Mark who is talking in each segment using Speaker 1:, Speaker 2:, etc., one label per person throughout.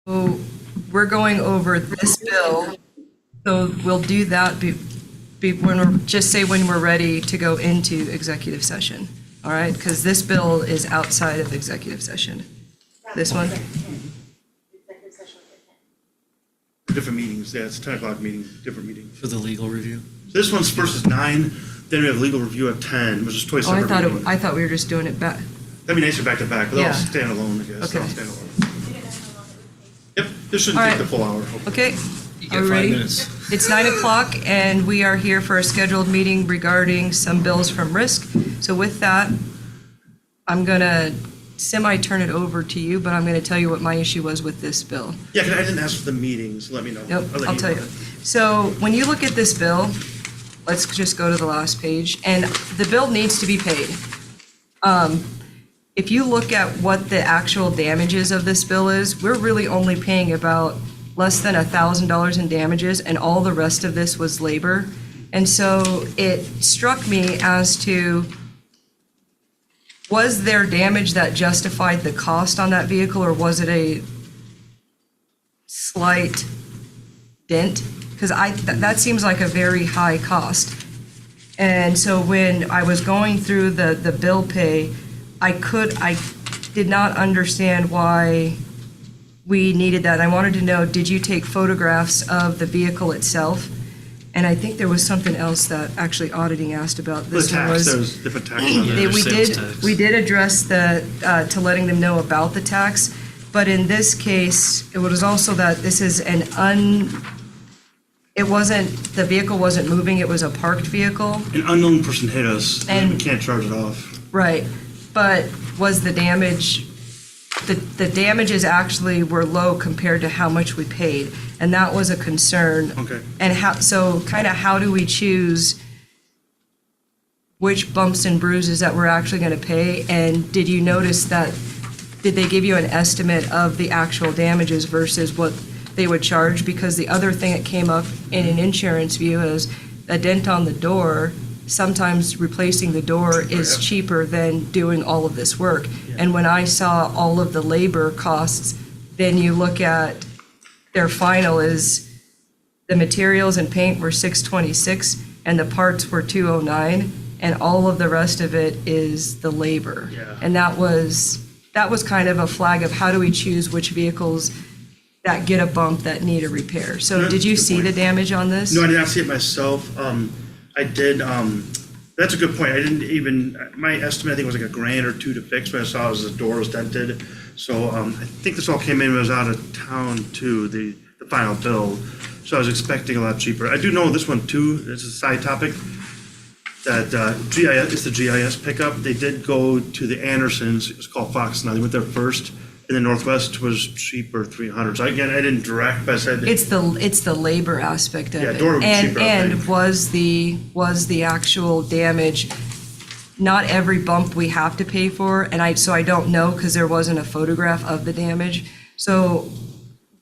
Speaker 1: So we're going over this bill, so we'll do that when we're, just say when we're ready to go into executive session, all right? Because this bill is outside of executive session. This one?
Speaker 2: Executive session at 10.
Speaker 3: Different meetings, yeah, it's 10 o'clock meeting, different meeting.
Speaker 4: For the legal review?
Speaker 3: This one's first is 9, then we have legal review at 10, which is twice
Speaker 1: Oh,
Speaker 3: separate meetings.
Speaker 1: I thought we were just doing it back.
Speaker 3: That'd be nicer back to back, but they'll
Speaker 1: Yeah.
Speaker 3: stand alone, I guess.
Speaker 1: Okay.
Speaker 3: They'll stand alone. Yep, this shouldn't
Speaker 1: All
Speaker 3: take
Speaker 1: right.
Speaker 3: the full hour. hopefully.
Speaker 1: Okay,
Speaker 4: You
Speaker 1: are
Speaker 4: get
Speaker 1: we
Speaker 4: 5
Speaker 1: ready?
Speaker 4: minutes.
Speaker 1: It's 9 o'clock, and we are here for a scheduled meeting regarding some bills from Risk. So with that, I'm gonna semi-turn it over to you, but I'm gonna tell you what my issue was with this bill.
Speaker 3: Yeah, 'cause I didn't ask for the meetings, let me know.
Speaker 1: Nope,
Speaker 3: let
Speaker 1: I'll tell you.
Speaker 3: know.
Speaker 1: So when you look at this bill, let's just go to the last page, and the bill needs to be paid. If you look at what the actual damages of this bill is, we're really only paying about less than $1,000 in damages, and all the rest of this was labor. And so it struck me as to, was there damage that justified the cost on that vehicle, or was it a slight dent? Because that seems like a very high cost. And so when I was going through the bill pay, I did not understand why we needed that. I wanted to know, did you take photographs of the vehicle itself? And I think there was something else that actually auditing asked about.
Speaker 3: The
Speaker 1: This one
Speaker 3: tax,
Speaker 1: was.
Speaker 3: there's different tax on
Speaker 1: They-
Speaker 3: there.
Speaker 1: we
Speaker 4: Sales
Speaker 1: did,
Speaker 4: tax.
Speaker 1: we did address the, to letting them know about the tax, but in this case, it was also that this is it wasn't, the vehicle wasn't moving, it was a parked vehicle.
Speaker 3: An unknown person hit us, and we
Speaker 1: And-
Speaker 3: can't charge it off.
Speaker 1: Right, but was the damage, the damages actually were low compared to how much we paid, and that was a concern.
Speaker 3: Okay.
Speaker 1: And how do we choose which bumps and bruises that we're actually gonna pay? And did you notice that, did they give you an estimate of the actual damages versus what they would charge? Because the other thing that came up in an insurance view is a dent on the door. Sometimes replacing the door is
Speaker 3: Yep.
Speaker 1: cheaper than doing all of this work. And when I saw all of the labor costs, then you look at their final is the materials and paint were $626 and the parts were $209, and all of the rest of it is the labor.
Speaker 3: Yeah.
Speaker 1: And that was kind of a flag of how do we choose which vehicles that get a bump that need a repair. So
Speaker 3: Yeah,
Speaker 1: did you
Speaker 3: good
Speaker 1: see
Speaker 3: point.
Speaker 1: the damage on this?
Speaker 3: No, I did not see it myself. I did, that's a good point. I didn't even, my estimate, I think was like $1,000 or $2,000 to fix, when I saw it was the door was dented. So, I think this all came in when I was out of town too, the final bill. So I was expecting a lot cheaper. I do know this one too, this is a side topic, that, GIS, it's the GIS pickup. They did go to the Andersons, it's called Fox now, they went there first. And the Northwest was cheaper, 300. So again, I didn't direct, but I said.
Speaker 1: It's the labor aspect of
Speaker 3: Yeah,
Speaker 1: it.
Speaker 3: door would be cheaper, I
Speaker 1: And
Speaker 3: think.
Speaker 1: was the actual damage, not every bump we have to pay for, and so I don't know, because there wasn't a photograph of the damage. So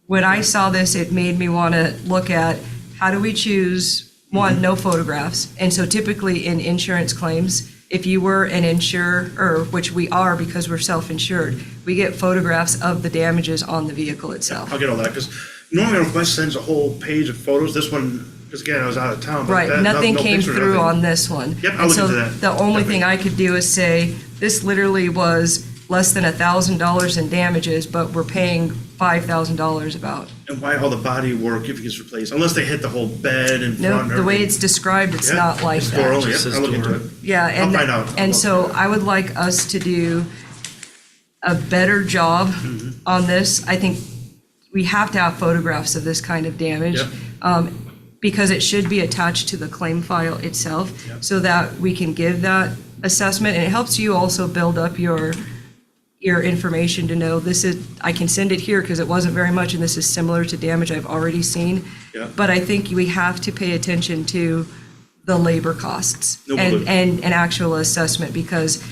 Speaker 1: when I saw this, it made me want to look at, how do we choose, one, no photographs, and so typically in insurance claims, if you were an insurer, or which we are because we're self-insured, we get photographs of the damages on the vehicle itself.
Speaker 3: I'll get all that, because normally Northwest sends a whole page of photos. This one, because again, I was out of town. but
Speaker 1: Right,
Speaker 3: that-
Speaker 1: nothing
Speaker 3: no
Speaker 1: came
Speaker 3: picture,
Speaker 1: through
Speaker 3: nothing.
Speaker 1: on this one.
Speaker 3: Yep, I'll
Speaker 1: And
Speaker 3: look
Speaker 1: so
Speaker 3: into that.
Speaker 1: the only thing
Speaker 3: Definitely.
Speaker 1: I could do is say, this literally was less than $1,000 in damages, but we're paying $5,000 about.
Speaker 3: And why all the body work if it gets replaced, unless they hit the whole bed and
Speaker 1: No,
Speaker 3: front. and
Speaker 1: the way
Speaker 3: everything.
Speaker 1: it's described, it's
Speaker 3: Yeah,
Speaker 1: not like
Speaker 3: it's door
Speaker 1: that.
Speaker 3: only.
Speaker 4: It
Speaker 3: Yep,
Speaker 4: says
Speaker 3: I'll look into
Speaker 4: door.
Speaker 3: it.
Speaker 1: Yeah,
Speaker 3: I'll find out.
Speaker 1: and
Speaker 3: I'll
Speaker 1: so
Speaker 3: look.
Speaker 1: I would like us to do a better job
Speaker 3: Mm-hmm.
Speaker 1: on this. I think we have to have photographs of this kind of damage.
Speaker 3: Yep.
Speaker 1: Because it should be attached to the claim file itself,
Speaker 3: Yep.
Speaker 1: so that we can give that assessment, and it helps you also build up your information to know this is, I can send it here because it wasn't very much, and this is similar to damage I've already seen.
Speaker 3: Yep.
Speaker 1: But I think we have to pay attention to the labor costs
Speaker 3: No, we'll do.
Speaker 1: and an actual assessment, because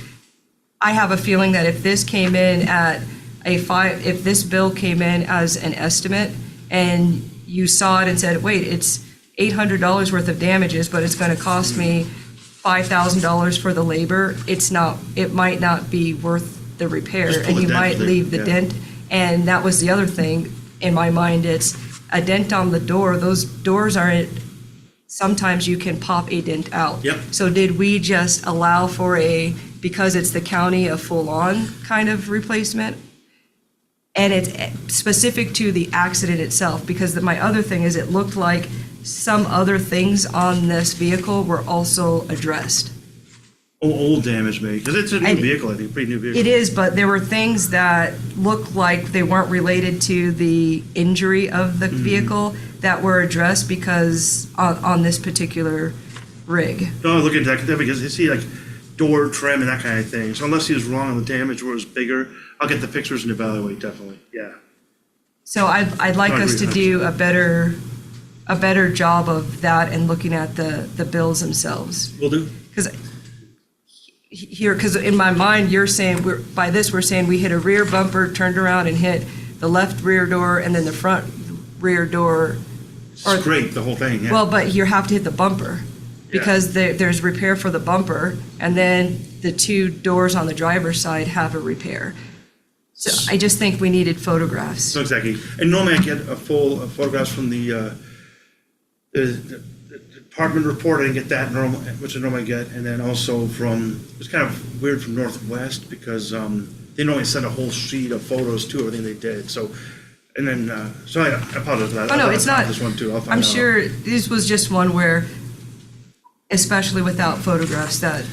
Speaker 1: I have a feeling that if this came in at if this bill came in as an estimate and you saw it and said, wait, it's $800 worth of damages, but it's going to cost me $5,000 for the labor, it might not be worth the repair,
Speaker 3: Just pull
Speaker 1: and
Speaker 3: the
Speaker 1: you
Speaker 3: dent,
Speaker 1: might leave the
Speaker 3: yeah.
Speaker 1: dent. And that was the other thing, in my mind, it's a dent on the door. Those doors aren't, sometimes you can pop a dent out.
Speaker 3: Yep.
Speaker 1: So did we just allow for because it's the county, a full-on kind of replacement? And it's specific to the accident itself, because my other thing is it looked like some other things on this vehicle were also addressed.
Speaker 3: Old damage maybe, because it's a new
Speaker 1: And
Speaker 3: vehicle, I think, pretty new vehicle.
Speaker 1: It is, but there were things that looked like they weren't related to the injury of the vehicle that were addressed because on this particular rig.
Speaker 3: No, I was looking at that because you see like door trim and that kind of thing. So unless he was wrong on the damage or it was bigger, I'll get the pictures and evaluate, definitely, yeah.
Speaker 1: So I'd like
Speaker 3: I
Speaker 1: us to
Speaker 3: agree,
Speaker 1: do a better job of that and looking at the bills themselves.
Speaker 3: Will do.
Speaker 1: Because in my mind, you're saying, we're saying we hit a rear bumper, turned around and hit the left rear door and then the front rear door.
Speaker 3: Scrape the whole thing, yeah.
Speaker 1: Well, but you have to hit the bumper because there's repair for the bumper and then the two doors on the driver's side have a repair. So I just think we needed photographs.
Speaker 3: So exactly. And normally I get a full photographs from the department report. I didn't get that normal, which I normally get. And then also it's kind of weird from Northwest because they normally send a whole sheet of photos to everything they did. So, and then, so I apologize for that.
Speaker 1: Oh, no, it's not.
Speaker 3: This one too. I'll find
Speaker 1: I'm
Speaker 3: out.
Speaker 1: sure this was just one where, especially without photographs, that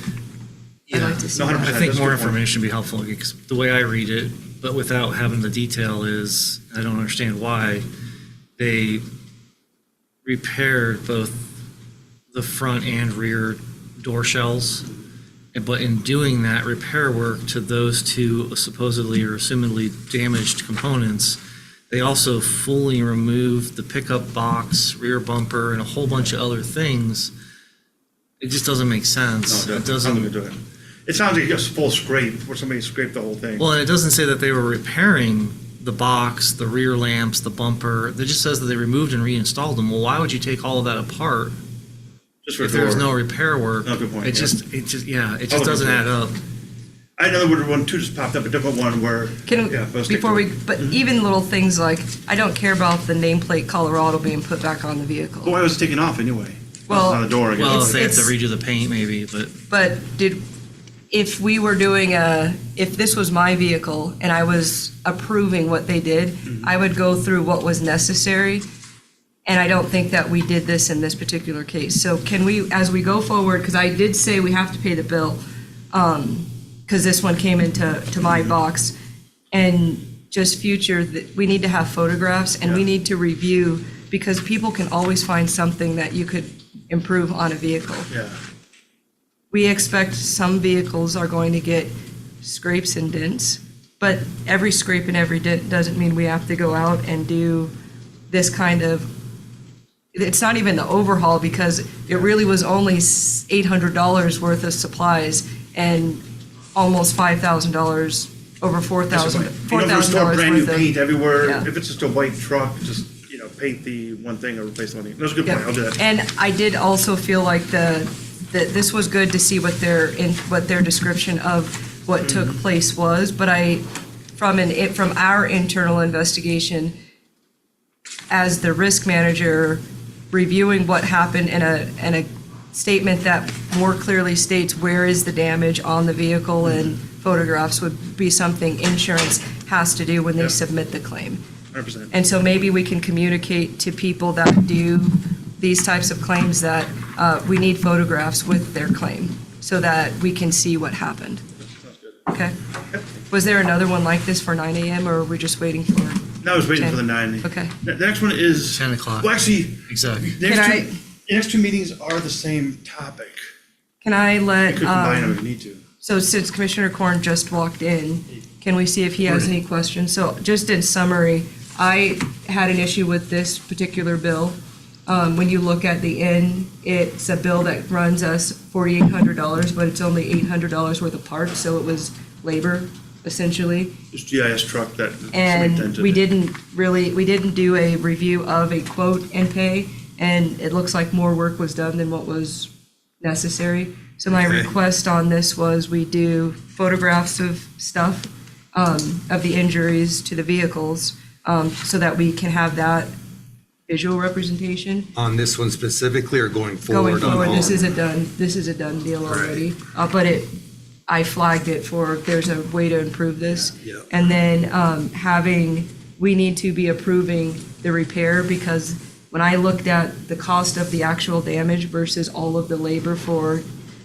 Speaker 1: I'd like to see.
Speaker 3: No, 100%.
Speaker 1: that.
Speaker 4: I think
Speaker 3: That's a
Speaker 4: more
Speaker 3: good point.
Speaker 4: information would be helpful, because the way I read it, but without having the detail, is I don't understand why they repaired both the front and rear door shells. But in doing that repair work to those two supposedly or assumedly damaged components, they also fully removed the pickup box, rear bumper, and a whole bunch of other things. It just doesn't make sense.
Speaker 3: No,
Speaker 4: It doesn't.
Speaker 3: do it. It sounds like a full scrape where somebody scraped the whole thing.
Speaker 4: Well, and it doesn't say that they were repairing the box, the rear lamps, the bumper. It just says that they removed and reinstalled them. Well, why would you take all of that apart
Speaker 3: Just for
Speaker 4: if there's
Speaker 3: door.
Speaker 4: no repair work?
Speaker 3: No, good point,
Speaker 4: It
Speaker 3: yeah.
Speaker 4: just doesn't add up.
Speaker 3: I know there one too just popped up, a different one where.
Speaker 1: Can,
Speaker 3: yeah, let's stick
Speaker 1: before
Speaker 3: to
Speaker 1: we,
Speaker 3: it.
Speaker 1: but even little things like, I don't care about the nameplate Colorado being put back on the vehicle.
Speaker 3: Well, why was it taken off anyway?
Speaker 1: Well,
Speaker 3: On the door again.
Speaker 4: Well, if they have to
Speaker 1: it's-
Speaker 4: redo the paint, maybe, but
Speaker 1: But if we were doing if this was my vehicle and I was approving what they did, I would go through what was necessary. And I don't think that we did this in this particular case. So can we, as we go forward, because I did say we have to pay the bill, because this one came into my box, and just future, we need to have photographs and we
Speaker 3: Yeah.
Speaker 1: need to review, because people can always find something that you could improve on a vehicle.
Speaker 3: Yeah.
Speaker 1: We expect some vehicles are going to get scrapes and dents, but every scrape and every dent doesn't mean we have to go out and do this kind of, it's not even the overhaul, because it really was only $800 worth of supplies and almost $5,000, over $4,000
Speaker 3: You know, if we store brand new
Speaker 1: worth of.
Speaker 3: paint everywhere,
Speaker 1: Yeah.
Speaker 3: if it's just a white truck, just, paint the one thing or replace the one thing. That's a good point, I'll do that.
Speaker 1: And I did also feel like that this was good to see what their description of what took place was, but from our internal investigation, as the risk manager, reviewing what happened in a statement that more clearly states where is the damage on the vehicle, and photographs would be something insurance has to do when they
Speaker 3: Yep.
Speaker 1: submit the claim.
Speaker 3: 100%.
Speaker 1: And so maybe we can communicate to people that do these types of claims that we need photographs with their claim so that we can see what happened.
Speaker 3: Sounds good.
Speaker 1: Okay? Was there another one like this for 9 AM, or are we just waiting for?
Speaker 3: Now I was waiting
Speaker 1: 10.
Speaker 3: for the 9.
Speaker 1: Okay.
Speaker 3: The next one is.
Speaker 4: 10 o'clock.
Speaker 3: Well, actually,
Speaker 4: exactly.
Speaker 3: the next two meetings are the same topic.
Speaker 1: Can I
Speaker 3: We
Speaker 1: let,
Speaker 3: could combine them if we need to.
Speaker 1: so since Commissioner Korn just walked in, can we see if he has any questions? So just in summary, I had an issue with this particular bill. When you look at the end, it's a bill that runs us $4,800, but it's only $800 worth of parts, so it was labor, essentially.
Speaker 3: This GIS truck that somebody
Speaker 1: And
Speaker 3: dented.
Speaker 1: we didn't do a review of a quote and pay, and it looks like more work was done than what was necessary. So my
Speaker 4: Okay.
Speaker 1: request on this was we do photographs of stuff, of the injuries to the vehicles, so that we can have that visual representation.
Speaker 5: On this one specifically or going forward?
Speaker 1: Going forward,
Speaker 5: on
Speaker 1: this
Speaker 5: all?
Speaker 1: is a done deal
Speaker 5: Right.
Speaker 1: already. But I flagged it for, there's a way to improve this.
Speaker 5: Yeah.
Speaker 1: And then we need to be approving the repair, because when I looked at the cost of the actual damage versus all of the labor for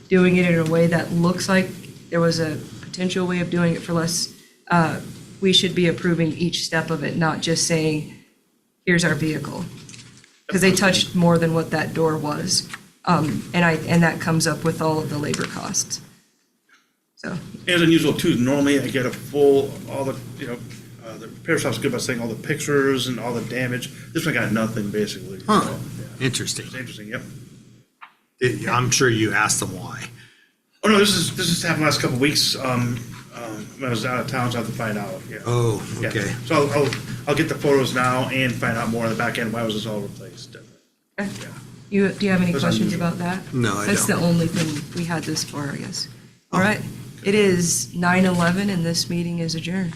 Speaker 1: doing it in a way that looks like there was a potential way of doing it for less, we should be approving each step of it, not just saying, here's our vehicle. Because they touched more than what that door was. And that comes up with all of the labor costs. So,
Speaker 3: As unusual too, normally I get all the, the repair shop's good about saying all the pictures and all the damage. This one got nothing, basically.
Speaker 5: Huh.
Speaker 3: So, yeah.
Speaker 5: Interesting.
Speaker 3: It's interesting, yep.
Speaker 5: I'm sure you asked them why.
Speaker 3: Oh, no, this has happened the last couple of weeks. When I was out of town, so I have to find out, yeah.
Speaker 5: Oh,
Speaker 3: Yeah.
Speaker 5: okay.
Speaker 3: So I'll get the photos now and find out more on the back end, why was this all replaced?
Speaker 1: okay.
Speaker 3: Yeah.
Speaker 1: Do you have any
Speaker 3: That's
Speaker 1: questions
Speaker 3: unusual.
Speaker 1: about that?
Speaker 5: No, I
Speaker 1: That's
Speaker 5: don't.
Speaker 1: the only thing we had this for, I guess. All right. It is 9:11 and this meeting is adjourned.